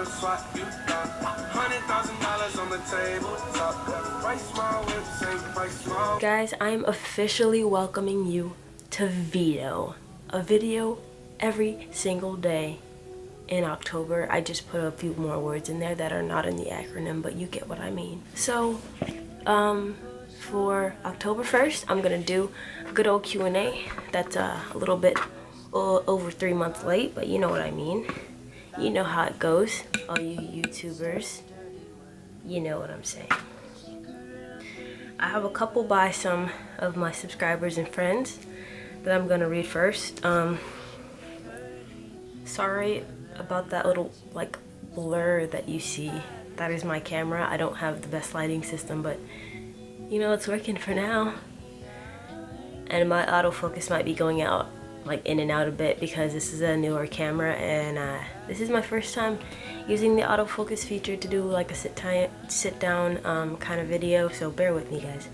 wanna swap you out. $100,000 on the table. Top price, my whip, same price, my. Guys, I'm officially welcoming you to Vedo, a video every single day in October. I just put a few more words in there that are not in the acronym, but you get what I mean. So, for October 1st, I'm gonna do a good old Q&A. That's a little bit over 3 months late, but you know what I mean. You know how it goes, all you YouTubers. You know what I'm saying. I have a couple by some of my subscribers and friends that I'm gonna read first. Sorry about that little like blur that you see. That is my camera. I don't have the best lighting system, but you know, it's working for now. And my autofocus might be going out, like in and out a bit, because this is a newer camera, and this is my first time using the autofocus feature to do like a sit down kind of video, so bear with me, guys.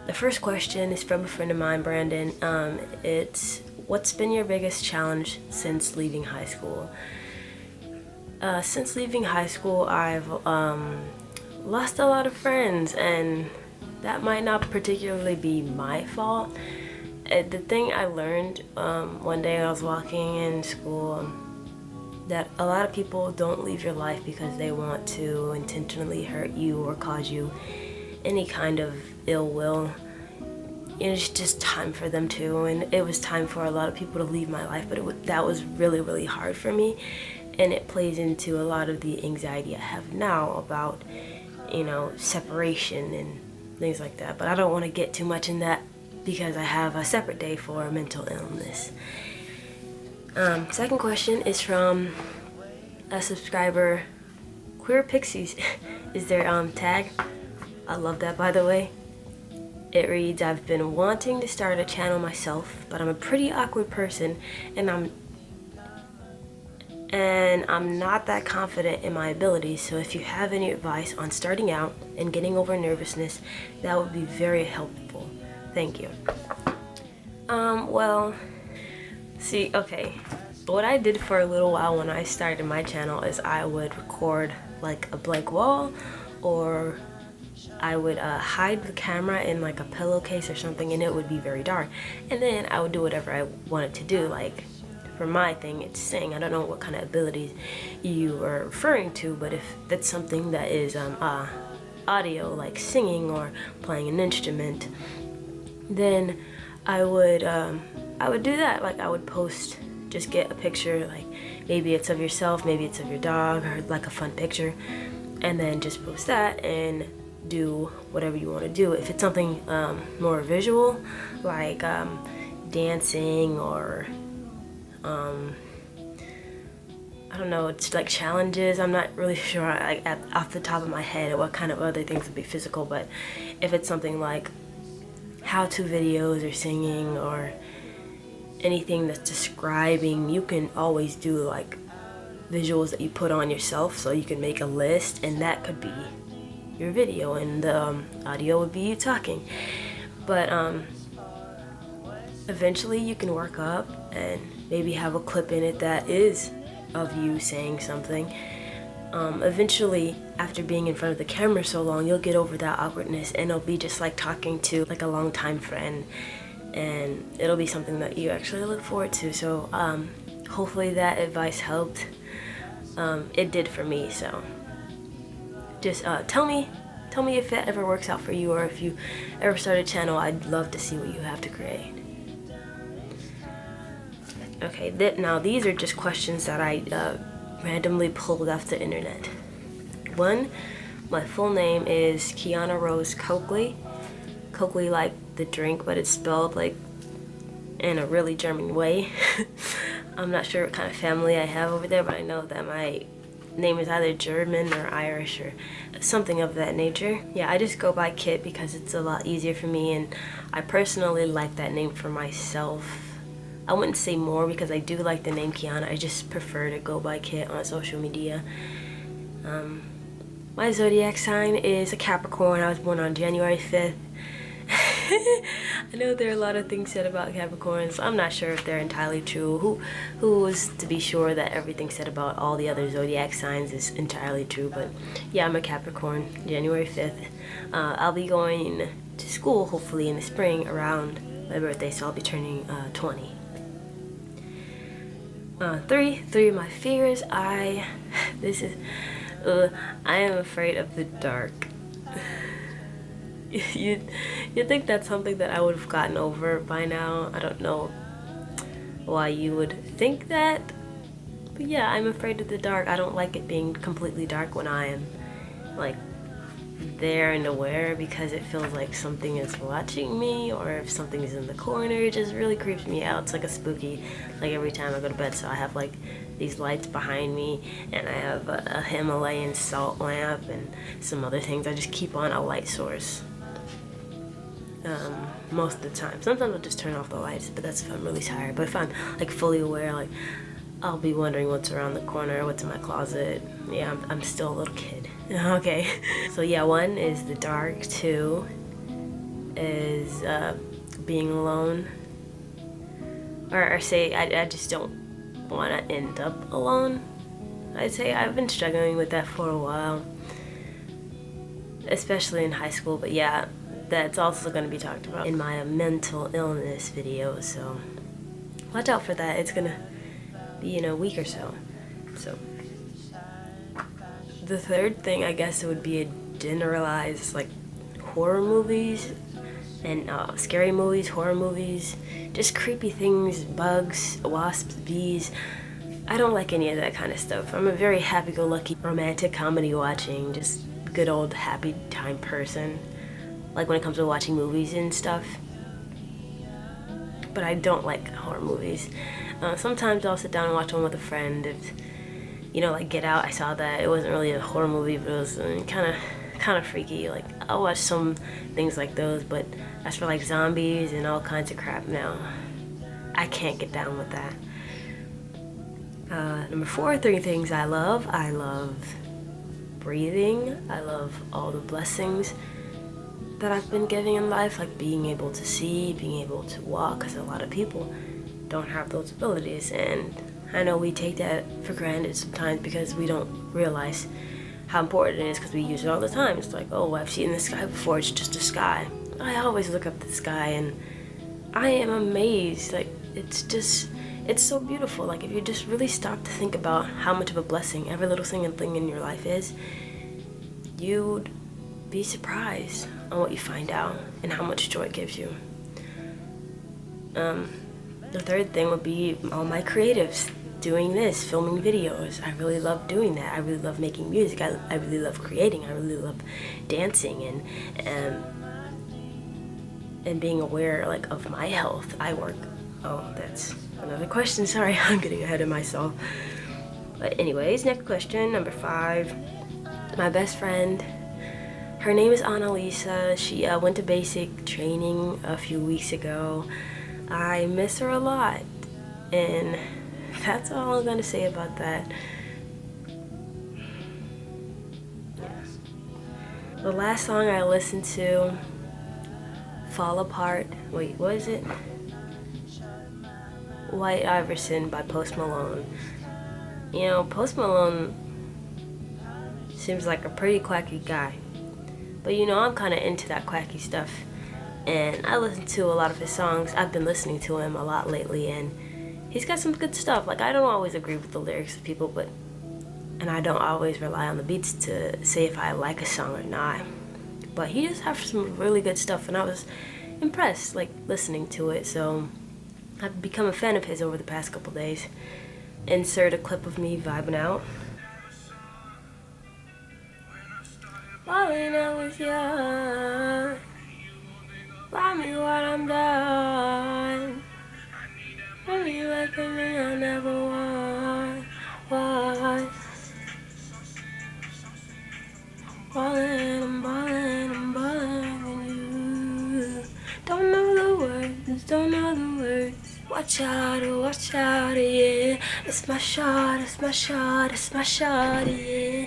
The first question is from a friend of mine, Brandon. It's, what's been your biggest challenge since leaving high school? Since leaving high school, I've lost a lot of friends, and that might not particularly be my fault. The thing I learned one day I was walking in school, that a lot of people don't leave your life because they want to intentionally hurt you or cause you any kind of ill will. It's just time for them to, and it was time for a lot of people to leave my life, but that was really hard for me, and it plays into a lot of the anxiety I have now about, you know, separation and things like that. But I don't want to get too much in that because I have a separate day for mental illness. Second question is from a subscriber, Queer Pixies is their tag. I love that, by the way. It reads, I've been wanting to start a channel myself, but I'm a pretty awkward person, and I'm not that confident in my abilities, so if you have any advice on starting out and getting over nervousness, that would be very helpful. Thank you. Well, see, okay, what I did for a little while when I started my channel is I would record like a blank wall, or I would hide the camera in like a pillowcase or something, and it would be very dark, and then I would do whatever I wanted to do. Like, for my thing, it's sing. I don't know what kind of abilities you are referring to, but if that's something that is audio, like singing or playing an instrument, then I would do that. Like, I would post, just get a picture, like maybe it's of yourself, maybe it's of your dog, or like a fun picture, and then just post that and do whatever you want to do. If it's something more visual, like dancing, or I don't know, it's like challenges. I'm not really sure off the top of my head what kind of other things would be physical, but if it's something like how-to videos or singing or anything that's describing, you can always do like visuals that you put on yourself, so you can make a list, and that could be your video, and the audio would be you talking. But eventually you can work up and maybe have a clip in it that is of you saying something. Eventually, after being in front of the camera so long, you'll get over that awkwardness, and it'll be just like talking to like a longtime friend, and it'll be something that you actually look forward to. So hopefully that advice helped. It did for me, so just tell me if that ever works out for you, or if you ever start a channel. I'd love to see what you have to create. Okay, now these are just questions that I randomly pulled off the internet. One, my full name is Kiana Rose Coakley. Coakley like the drink, but it's spelled like in a really German way. I'm not sure what kind of family I have over there, but I know that my name is either German or Irish or something of that nature. Yeah, I just go by Kit because it's a lot easier for me, and I personally like that name for myself. I wouldn't say more because I do like the name Kiana. I just prefer to go by Kit on social media. My zodiac sign is a Capricorn. I was born on January 5th. I know there are a lot of things said about Capricorns. I'm not sure if they're entirely true. Who is to be sure that everything said about all the other zodiac signs is entirely true? But yeah, I'm a Capricorn, January 5th. I'll be going to school hopefully in the spring around my birthday, so I'll be turning 20. Three of my fears. I am afraid of the dark. You'd think that's something that I would have gotten over by now. I don't know why you would think that, but yeah, I'm afraid of the dark. I don't like it being completely dark when I am like there and aware, because it feels like something is watching me, or if something is in the corner, it just really creeps me out. It's like a spooky, like every time I go to bed. So I have like these lights behind me, and I have a Himalayan salt lamp and some other things. I just keep on a light source most of the time. Sometimes I'll just turn off the lights, but that's if I'm really tired. But if I'm like fully aware, like I'll be wondering what's around the corner, what's in my closet. Yeah, I'm still a little kid. Okay. So yeah, 1 is the dark. 2 is being alone. Or say I just don't want to end up alone. I'd say I've been struggling with that for a while, especially in high school. But yeah, that's also going to be talked about in my mental illness video, so watch out for that. It's going to be in a week or so. So the third thing, I guess, it would be a generalized like horror movies and scary movies, horror movies, just creepy things, bugs, wasps, bees. I don't like any of that kind of stuff. I'm a very happy-go-lucky romantic comedy watching, just good old happy time person, like when it comes to watching movies and stuff. But I don't like horror movies. Sometimes I'll sit down and watch one with a friend. If, like Get Out, I saw that. It wasn't really a horror movie, but it was kind of freaky. Like, I'll watch some things like those, but as for like zombies and all kinds of crap, no, I can't get down with that. Number 4, 3 things I love. I love breathing. I love all the blessings that I've been given in life, like being able to see, being able to walk, because a lot of people don't have those abilities, and I know we take that for granted sometimes because we don't realize how important it is, because we use it all the time. It's like, oh, I've seen the sky before, it's just a sky. I always look up at the sky and I am amazed. Like, it's so beautiful. Like, if you just really stop to think about how much of a blessing every little single thing in your life is, you'd be surprised on what you find out and how much joy it gives you. The third thing would be all my creatives doing this, filming videos. I really love doing that. I really love making music. I really love creating. I really love dancing and being aware like of my health. Oh, that's another question. Sorry, I'm getting ahead of myself. But anyways, next question, number 5. My best friend, her name is Annalisa. She went to basic training a few weeks ago. I miss her a lot, and that's all I'm gonna say about that. Yes. The last song I listened to, Fall Apart. Wait, what is it? White Iverson by Post Malone. Post Malone seems like a pretty quacky guy, but I'm kind of into that quacky stuff, and I listen to a lot of his songs. I've been listening to him a lot lately, and he's got some good stuff. Like, I don't always agree with the lyrics of people, and I don't always rely on the beats to say if I like a song or not, but he does have some really good stuff, and I was impressed, like, listening to it. So I've become a fan of his over the past couple days. Insert a clip of me vibing out. Falling out with you, buy me what I'm done. When you like me, I never want. I'm balling, and you don't know the words. Watch out, yeah. It's my shot, yeah.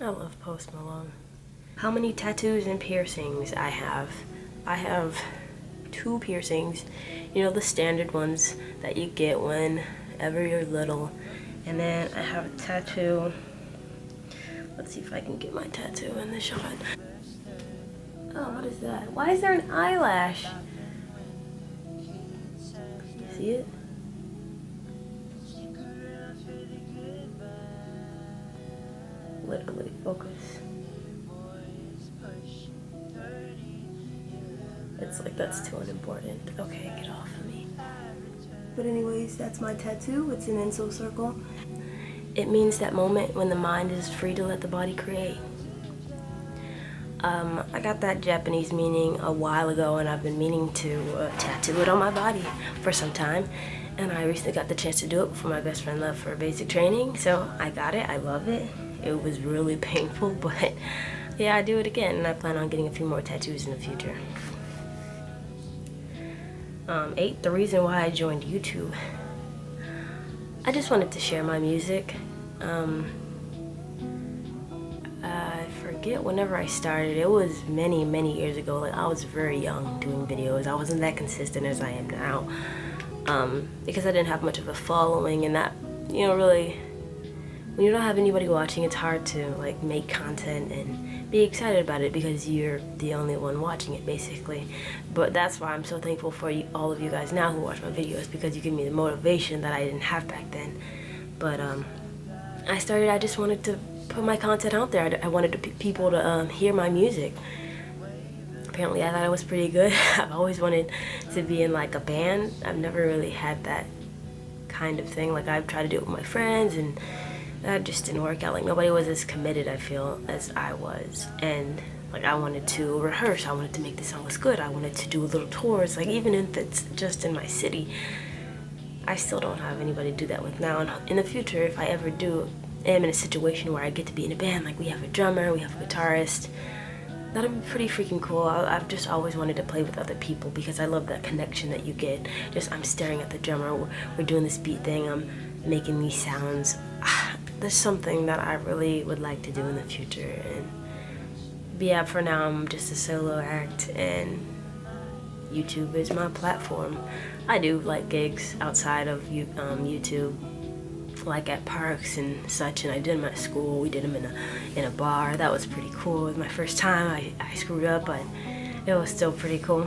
I love Post Malone. How many tattoos and piercings I have? I have 2 piercings. You know, the standard ones that you get whenever you're little. And then I have a tattoo. Let's see if I can get my tattoo in the shot. Oh, what is that? Why is there an eyelash? See it? Literally, focus. It's like that's too unimportant. Okay, get off of me. But anyways, that's my tattoo. It's an insole circle. It means that moment when the mind is free to let the body create. I got that Japanese meaning a while ago, and I've been meaning to tattoo it on my body for some time. And I recently got the chance to do it before my best friend left for basic training. So I got it. I love it. It was really painful, but yeah, I do it again, and I plan on getting a few more tattoos in the future. 8, the reason why I joined YouTube. I just wanted to share my music. I forget whenever I started. It was many, many years ago. Like, I was very young doing videos. I wasn't that consistent as I am now. Because I didn't have much of a following, and that, you know, really, when you don't have anybody watching, it's hard to like make content and be excited about it because you're the only one watching it, basically. But that's why I'm so thankful for you, all of you guys now who watch my videos, because you give me the motivation that I didn't have back then. But I just wanted to put my content out there. I wanted people to hear my music. Apparently I thought it was pretty good. I've always wanted to be in like a band. I've never really had that kind of thing. Like, I've tried to do it with my friends, and that just didn't work out. Like, nobody was as committed, I feel, as I was. And like, I wanted to rehearse. I wanted to make the songs good. I wanted to do little tours. Like, even if it's just in my city, I still don't have anybody to do that with now. And in the future, if I ever am in a situation where I get to be in a band, like we have a drummer, we have a guitarist, that'd be pretty freaking cool. I've just always wanted to play with other people because I love that connection that you get. Just, I'm staring at the drummer, we're doing this beat thing, I'm making these sounds. There's something that I really would like to do in the future. And yeah, for now I'm just a solo act, and YouTube is my platform. I do like gigs outside of YouTube, like at parks and such, and I did them at school. We did them in a bar. That was pretty cool. It was my first time. I screwed up, but it was still pretty cool.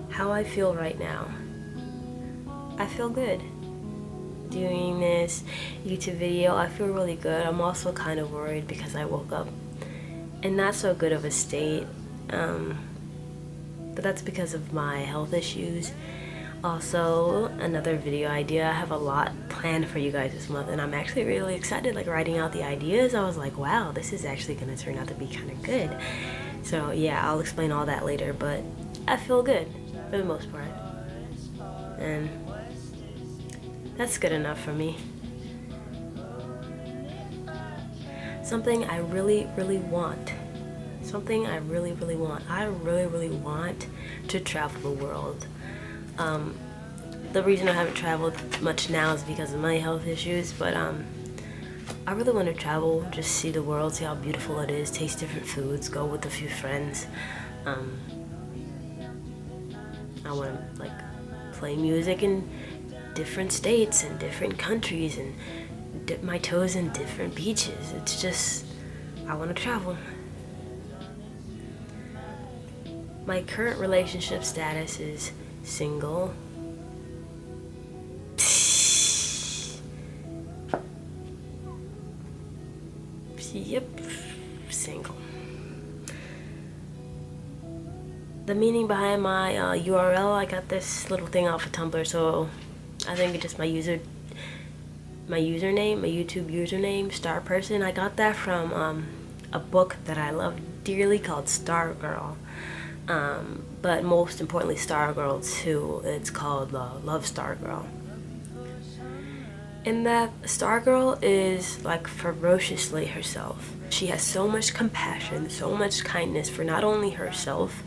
How I feel right now. I feel good. Doing this YouTube video, I feel really good. I'm also kind of worried because I woke up in not so good of a state. But that's because of my health issues. Also, another video idea. I have a lot planned for you guys this month, and I'm actually really excited, like writing out the ideas. I was like, wow, this is actually gonna turn out to be kind of good. So yeah, I'll explain all that later, but I feel good for the most part. And that's good enough for me. Something I really, really want. Something I really, really want. I really, really want to travel the world. The reason I haven't traveled much now is because of my health issues, but I really want to travel, just see the world, see how beautiful it is, taste different foods, go with a few friends. I want to like play music in different states and different countries and dip my toes in different beaches. It's just, I want to travel. My current relationship status is single. Yep, single. The meaning behind my URL, I got this little thing off of Tumblr, so I think it's just my username, my YouTube username, Star Person. I got that from a book that I love dearly called Stargirl. But most importantly, Stargirl 2. It's called Love Stargirl. And that Stargirl is like ferociously herself. She has so much compassion, so much kindness for not only herself,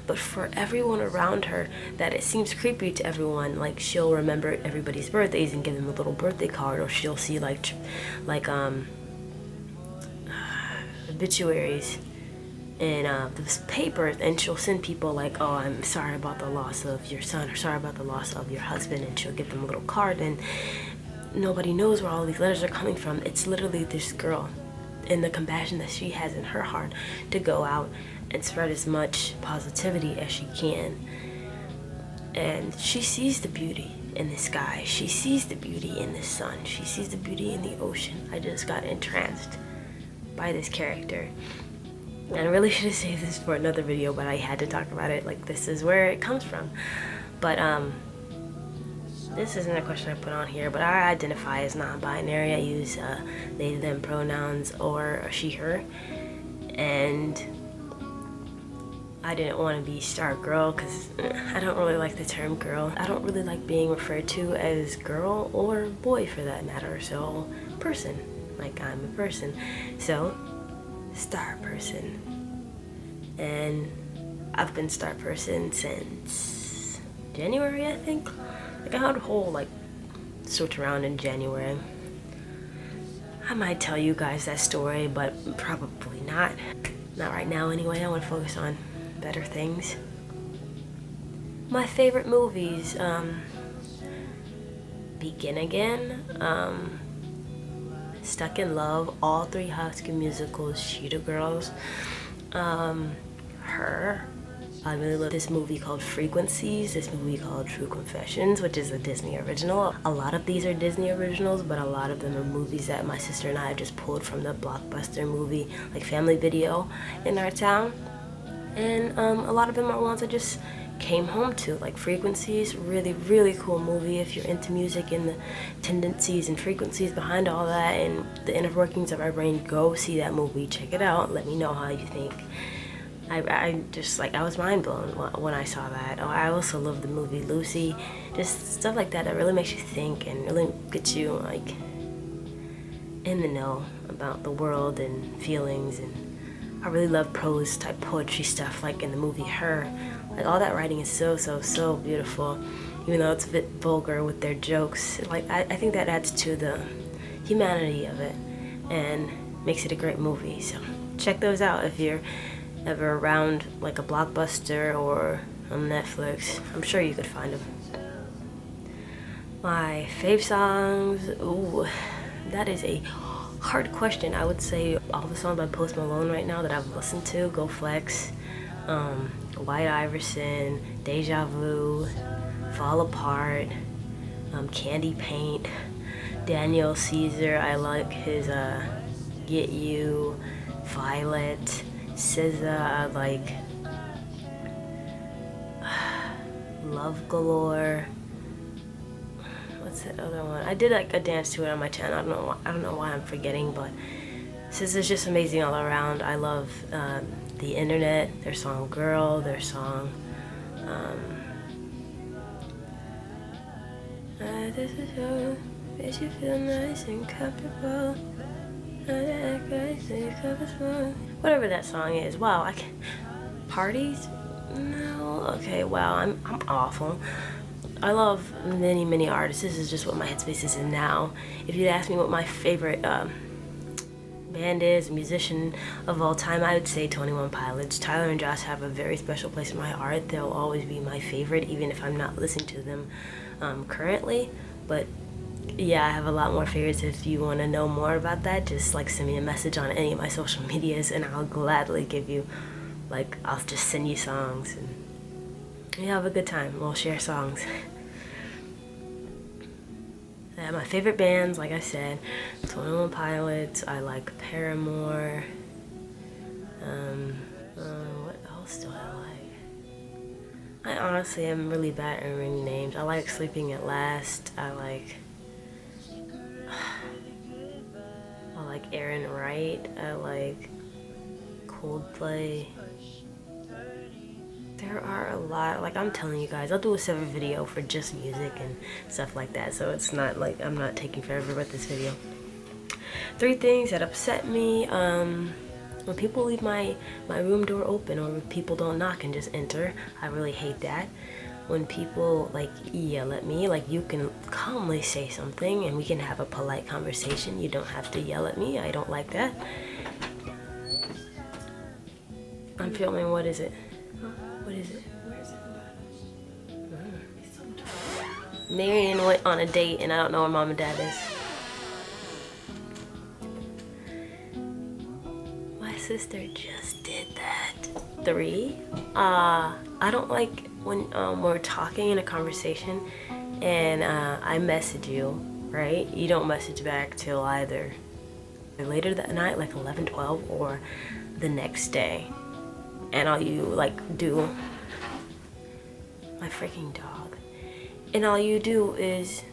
but for everyone around her, that it seems creepy to everyone. Like, she'll remember everybody's birthdays and give them a little birthday card, or she'll see like obituaries in this paper, and she'll send people like, oh, I'm sorry about the loss of your son, or sorry about the loss of your husband, and she'll give them a little card, and nobody knows where all these letters are coming from. It's literally this girl and the compassion that she has in her heart to go out and spread as much positivity as she can. And she sees the beauty in the sky, she sees the beauty in the sun, she sees the beauty in the ocean. I just got entranced by this character. And I really should have saved this for another video, but I had to talk about it. Like, this is where it comes from. But this isn't a question I put on here, but I identify as non-binary. I use they, them pronouns, or she, her. And I didn't want to be star girl because I don't really like the term girl. I don't really like being referred to as girl or boy for that matter. So person, like I'm a person. So star person. And I've been star person since January, I think. Like, I had a whole like switch around in January. I might tell you guys that story, but probably not. Not right now anyway. I want to focus on better things. My favorite movies, Begin Again, Stuck in Love, all three High School Musicals, Cheetah Girls, Her. I really love this movie called Frequencies, this movie called True Confessions, which is a Disney original. A lot of these are Disney originals, but a lot of them are movies that my sister and I just pulled from the blockbuster movie, like Family Video in our town. And a lot of them are ones I just came home to, like Frequencies, really, really cool movie if you're into music and the tendencies and frequencies behind all that and the inner workings of our brain. Go see that movie, check it out, let me know how you think. I just, like, I was mind blown when I saw that. Oh, I also love the movie Lucy, just stuff like that that really makes you think and really gets you like in the know about the world and feelings. And I really love prose type poetry stuff, like in the movie Her. Like, all that writing is so beautiful, even though it's a bit vulgar with their jokes. Like, I think that adds to the humanity of it and makes it a great movie. So check those out if you're ever around like a Blockbuster or on Netflix. I'm sure you could find them. My fave songs, ooh, that is a hard question. I would say all the songs by Post Malone right now that I've listened to: Go Flex, White Iverson, Deja Vu, Fall Apart, Candy Paint, Daniel Caesar. I like his Get You, Violet, SZA. I like Love Galore. What's that other one? I did like a dance to it on my channel. I don't know why I'm forgetting, but SZA's just amazing all around. I love The Internet, their song Girl, their song This is your, makes you feel nice and comfortable. Whatever that song is. Wow, I can't. Parties? No. Okay, wow, I'm awful. I love many artists. This is just what my headspace is in now. If you'd ask me what my favorite band is, musician of all time, I would say 21 Pilots. Tyler and Josh have a very special place in my heart. They'll always be my favorite, even if I'm not listening to them currently. But yeah, I have a lot more favorites. If you want to know more about that, just like send me a message on any of my social medias and I'll gladly give you, like, I'll just send you songs and we have a good time. We'll share songs. Yeah, my favorite bands, like I said, 21 Pilots. I like Paramore. What else do I like? I honestly am really bad at remembering names. I like Sleeping at Last. I like Aaron Wright. I like Coldplay. There are a lot. Like, I'm telling you guys, I'll do a separate video for just music and stuff like that, so it's not like I'm not taking forever with this video. 3 things that upset me. When people leave my room door open, or when people don't knock and just enter, I really hate that. When people like yell at me, like you can calmly say something and we can have a polite conversation. You don't have to yell at me. I don't like that. I'm filming. What is it? What is it? Marion went on a date and I don't know where mom and dad is. My sister just did that. 3. I don't like when we're talking in a conversation and I message you, right? You don't message back till either later that night, like 11, 12, or the next day. And all you like do, my freaking dog. And all you do is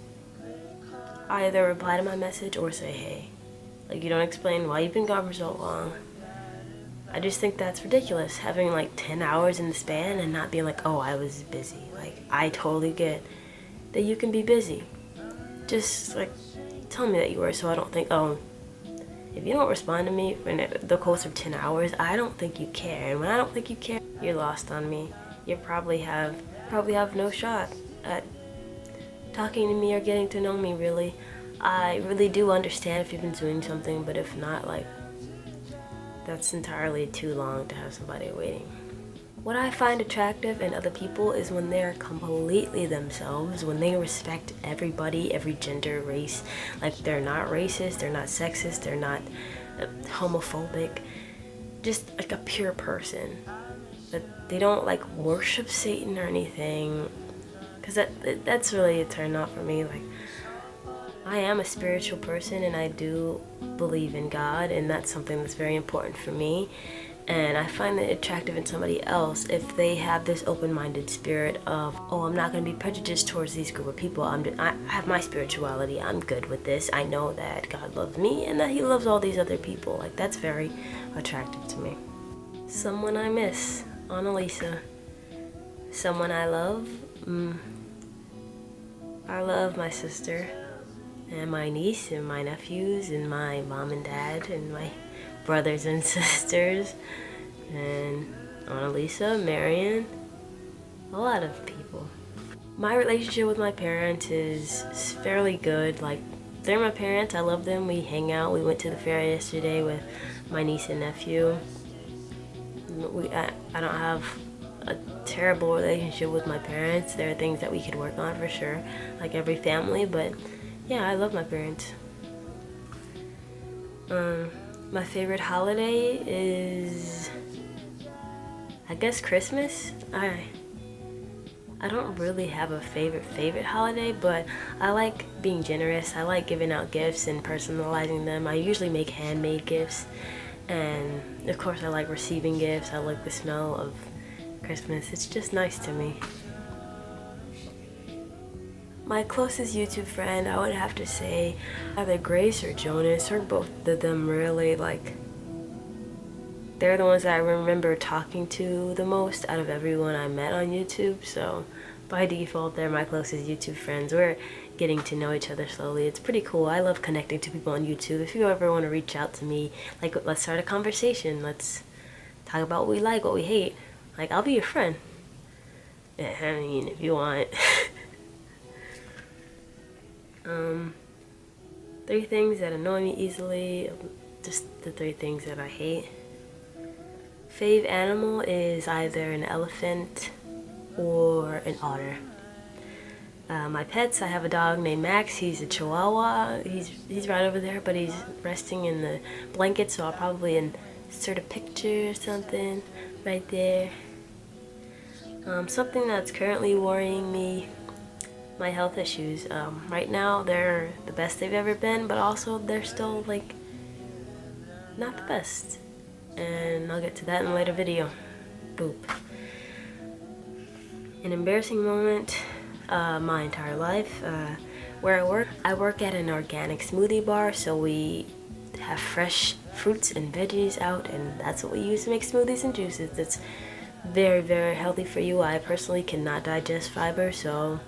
either reply to my message or say hey. Like you don't explain why you've been gone for so long. I just think that's ridiculous, having like 10 hours in the span and not being like, oh, I was busy. Like, I totally get that you can be busy. Just like, tell me that you were so I don't think, oh, if you don't respond to me in the course of 10 hours, I don't think you care. And when I don't think you care, you're lost on me. You probably have no shot at talking to me or getting to know me, really. I really do understand if you've been doing something, but if not, like, that's entirely too long to have somebody waiting. What I find attractive in other people is when they're completely themselves, when they respect everybody, every gender, race. Like they're not racist, they're not sexist, they're not homophobic. Just like a pure person. That they don't like worship Satan or anything. Because that's really a turn off for me. Like, I am a spiritual person and I do believe in God, and that's something that's very important for me. And I find it attractive in somebody else if they have this open-minded spirit of, oh, I'm not going to be prejudiced towards these group of people. I have my spirituality. I'm good with this. I know that God loves me and that he loves all these other people. Like, that's very attractive to me. Someone I miss, Annalisa. Someone I love, I love my sister and my niece and my nephews and my mom and dad and my brothers and sisters and Annalisa, Marion, a lot of people. My relationship with my parents is fairly good. Like, they're my parents, I love them, we hang out. We went to the fair yesterday with my niece and nephew. I don't have a terrible relationship with my parents. There are things that we could work on for sure, like every family, but yeah, I love my parents. My favorite holiday is, I guess, Christmas. I don't really have a favorite holiday, but I like being generous. I like giving out gifts and personalizing them. I usually make handmade gifts, and of course I like receiving gifts. I like the smell of Christmas. It's just nice to me. My closest YouTube friend, I would have to say either Grace or Jonas, or both of them really, like, they're the ones that I remember talking to the most out of everyone I met on YouTube. So by default, they're my closest YouTube friends. We're getting to know each other slowly. It's pretty cool. I love connecting to people on YouTube. If you ever want to reach out to me, like, let's start a conversation. Let's talk about what we like, what we hate. Like, I'll be your friend. Yeah, I mean, if you want. 3 things that annoy me easily, just the 3 things that I hate. Fave animal is either an elephant or an otter. My pets, I have a dog named Max. He's a Chihuahua. He's right over there, but he's resting in the blanket, so I'll probably insert a picture or something right there. Something that's currently worrying me, my health issues. Right now they're the best they've ever been, but also they're still, like, not the best. And I'll get to that in a later video. Boop. An embarrassing moment, my entire life. Where I work at an organic smoothie bar, so we have fresh fruits and veggies out, and that's what we use to make smoothies and juices. It's very, very healthy for you. I personally cannot digest fiber, so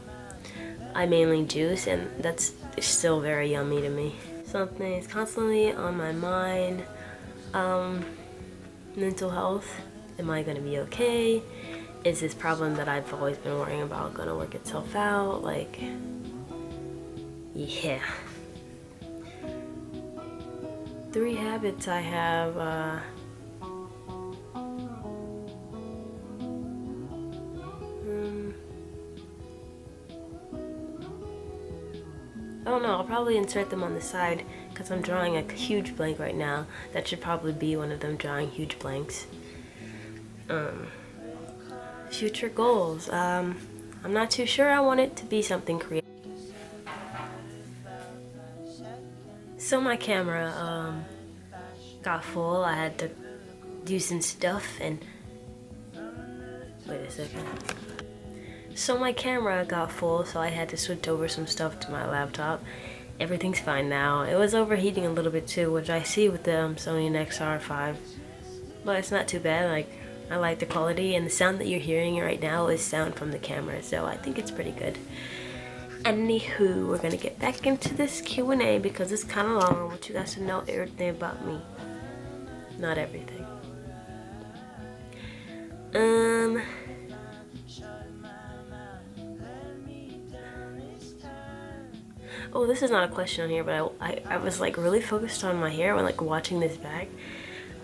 I mainly juice, and that's still very yummy to me. Something is constantly on my mind. mental health? Am I gonna be okay? Is this problem that I've always been worrying about gonna work itself out? Like, yeah. 3 habits I have, I don't know, I'll probably insert them on the side because I'm drawing a huge blank right now. That should probably be one of them, drawing huge blanks. Future goals. I'm not too sure. I want it to be something creative. So my camera got full. I had to do some stuff and wait a second. So my camera got full, so I had to switch over some stuff to my laptop. Everything's fine now. It was overheating a little bit too, which I see with the Sony XR5, but it's not too bad. Like, I like the quality, and the sound that you're hearing right now is sound from the camera, so I think it's pretty good. Anywho, we're gonna get back into this Q&A because it's kind of long. I want you guys to know everything about me. Not everything. Oh, this is not a question on here, but I was like really focused on my hair when like watching this back.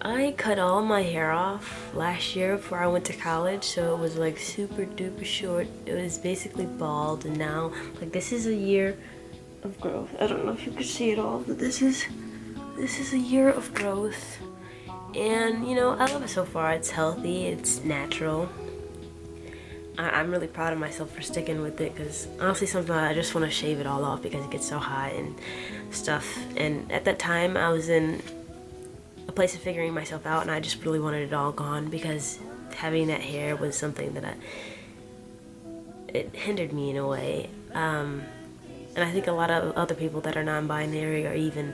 I cut all my hair off last year before I went to college, so it was like super duper short. It was basically bald, and now like this is a year of growth. I don't know if you can see it all, but this is a year of growth, and you know, I love it so far. It's healthy, it's natural. I'm really proud of myself for sticking with it, because honestly sometimes I just want to shave it all off because it gets so hot and stuff. And at that time I was in a place of figuring myself out, and I just really wanted it all gone because having that hair was something that it hindered me in a way. And I think a lot of other people that are non-binary or even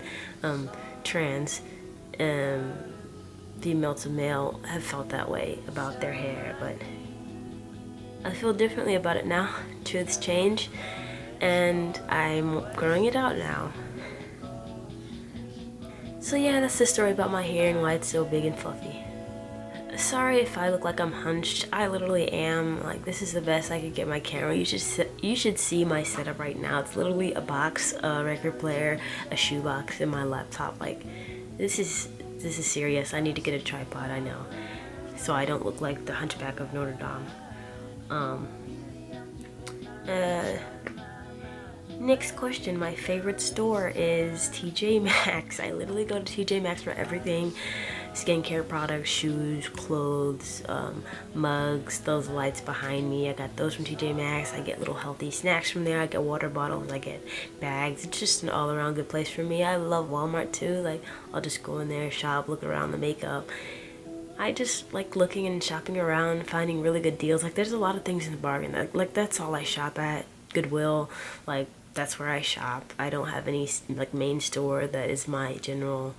trans, female to male, have felt that way about their hair, but I feel differently about it now. Truths change, and I'm growing it out now. So yeah, that's the story about my hair and why it's so big and fluffy. Sorry if I look like I'm hunched. I literally am. Like, this is the best I could get my camera. You should see my setup right now. It's literally a box, a record player, a shoebox, and my laptop. Like, this is serious. I need to get a tripod, I know, so I don't look like the Hunchback of Notre Dame. Next question. My favorite store is TJ Maxx. I literally go to TJ Maxx for everything. Skincare products, shoes, clothes, mugs, those lights behind me. I got those from TJ Maxx. I get little healthy snacks from there. I get water bottles. I get bags. It's just an all-around good place for me. I love Walmart too. Like, I'll just go in there, shop, look around the makeup. I just like looking and shopping around, finding really good deals. Like, there's a lot of things in the bargain. Like that's all I shop at. Goodwill, like that's where I shop. I don't have any like main store that is my general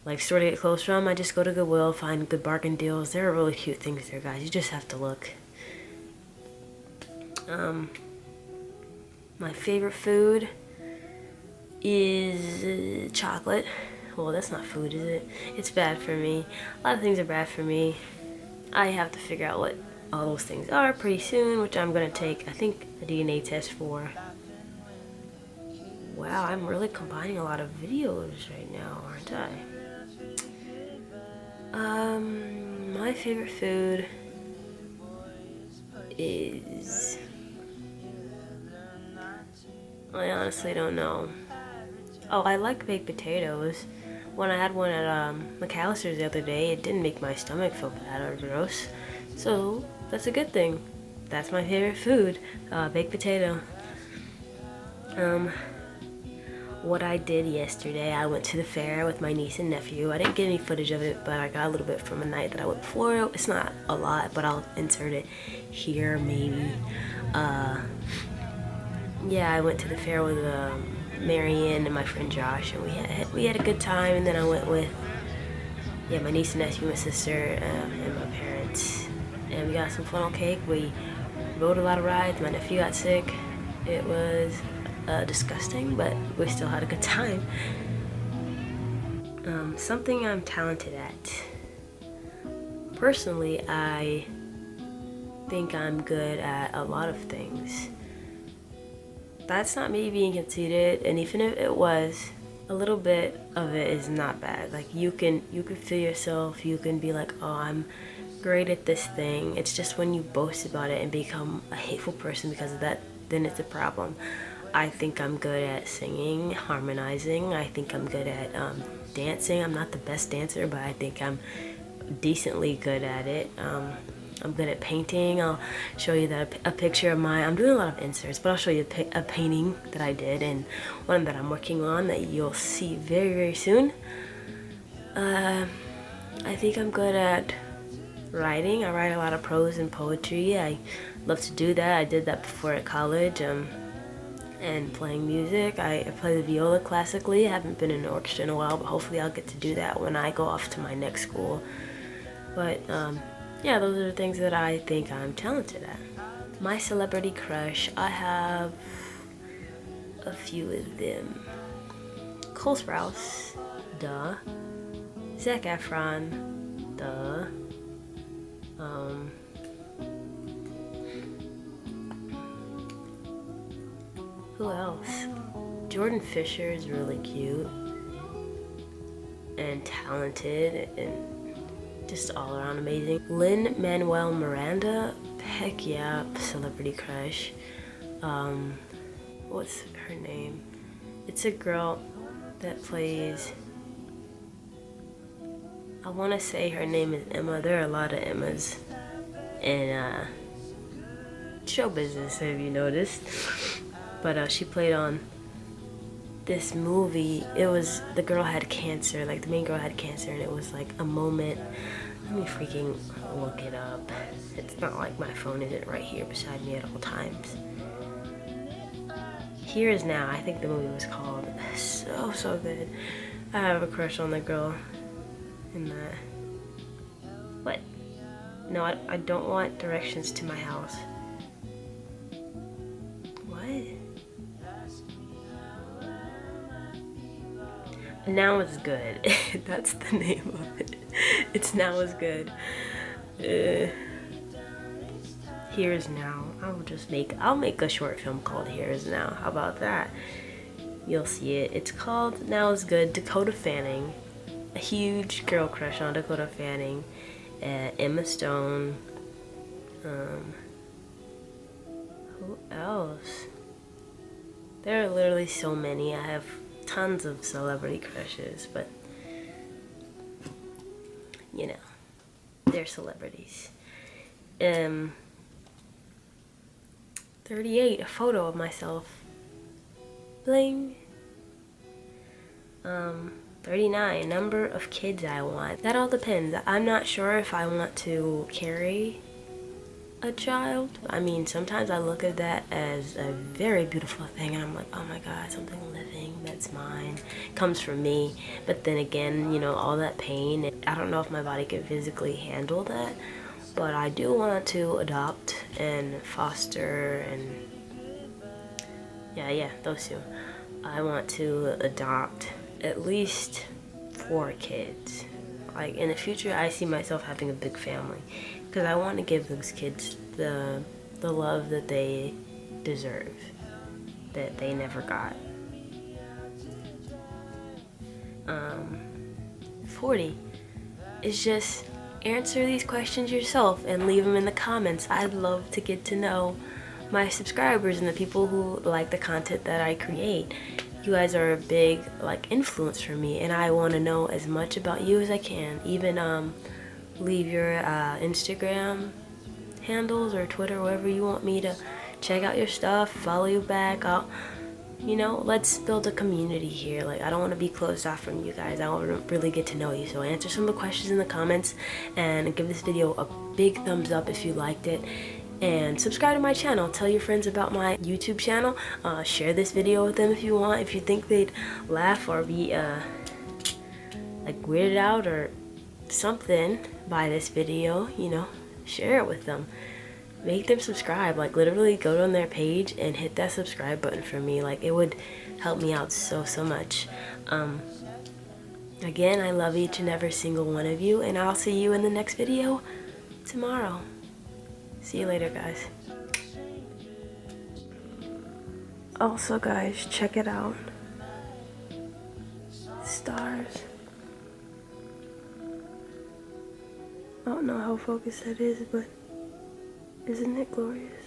like store to get clothes from. I just go to Goodwill, find good bargain deals. There are really cute things there, guys. You just have to look. My favorite food is chocolate. Well, that's not food, is it? It's bad for me. A lot of things are bad for me. I have to figure out what all those things are pretty soon, which I'm gonna take, I think, a DNA test for. Wow, I'm really combining a lot of videos right now, aren't I? My favorite food is... I honestly don't know. Oh, I like baked potatoes. When I had one at McAllister's the other day, it didn't make my stomach feel bad or gross. So, that's a good thing. That's my favorite food, baked potato. What I did yesterday, I went to the fair with my niece and nephew. I didn't get any footage of it, but I got a little bit from a night that I went before. It's not a lot, but I'll insert it here maybe. Yeah, I went to the fair with Marianne and my friend Josh, and we had a good time. And then I went with my niece and nephew, my sister, and my parents, and we got some funnel cake. We rode a lot of rides. My nephew got sick. It was disgusting, but we still had a good time. Something I'm talented at. personally, I think I'm good at a lot of things. That's not me being conceited, and even if it was, a little bit of it is not bad. Like you can feel yourself, you can be like, oh, I'm great at this thing. It's just when you boast about it and become a hateful person because of that, then it's a problem. I think I'm good at singing, harmonizing. I think I'm good at dancing. I'm not the best dancer, but I think I'm decently good at it. I'm good at painting. I'll show you a picture of mine. I'm doing a lot of inserts, but I'll show you a painting that I did and one that I'm working on that you'll see very, very soon. I think I'm good at writing. I write a lot of prose and poetry. I love to do that. I did that before at college. And playing music. I play the viola classically. I haven't been in an orchestra in a while, but hopefully I'll get to do that when I go off to my next school. But yeah, those are the things that I think I'm talented at. My celebrity crush, I have a few of them. Cole Sprouse, duh. Zac Efron, duh. Who else? Jordan Fisher is really cute and talented and just all around amazing. Lin-Manuel Miranda, heck yeah, celebrity crush. What's her name? It's a girl that plays, I want to say her name is Emma. There are a lot of Emmas in show business, have you noticed? But she played on this movie. It was, the girl had cancer, like the main girl had cancer, and it was like a moment. Let me freaking look it up. It's not like my phone isn't right here beside me at all times. Here Is Now, I think the movie was called. So good. I have a crush on the girl in that. What? No, I don't want directions to my house. Now Is Good. That's the name of it. It's Now Is Good. Here Is Now. I'll make a short film called Here Is Now. How about that? You'll see it. It's called Now Is Good. Dakota Fanning. A huge girl crush on Dakota Fanning. Emma Stone. Who else? There are literally so many. I have tons of celebrity crushes, but you know, they're celebrities. 38, a photo of myself. Bling. 39, number of kids I want. That all depends. I'm not sure if I want to carry a child. I mean, sometimes I look at that as a very beautiful thing and I'm like, oh my god, something living that's mine comes from me. But then again, you know, all that pain, I don't know if my body can physically handle that, but I do want to adopt and foster and yeah, those two. I want to adopt at least 4 kids. Like in the future, I see myself having a big family because I want to give those kids the love that they deserve, that they never got. 40 is just answer these questions yourself and leave them in the comments. I'd love to get to know my subscribers and the people who like the content that I create. You guys are a big influence for me, and I want to know as much about you as I can. Even leave your Instagram handles or Twitter, wherever you want me to check out your stuff, follow you back. Let's build a community here. I don't want to be closed off from you guys. I want to really get to know you. So answer some of the questions in the comments and give this video a big thumbs up if you liked it. And subscribe to my channel. Tell your friends about my YouTube channel. Share this video with them if you want. If you think they'd laugh or be weirded out or something by this video, share it with them. Make them subscribe. Literally go on their page and hit that subscribe button for me. It would help me out so much. Again, I love each and every single one of you, and I'll see you in the next video tomorrow. See you later, guys. Also, guys, check it out. Stars. I don't know how focused that is, but isn't it glorious?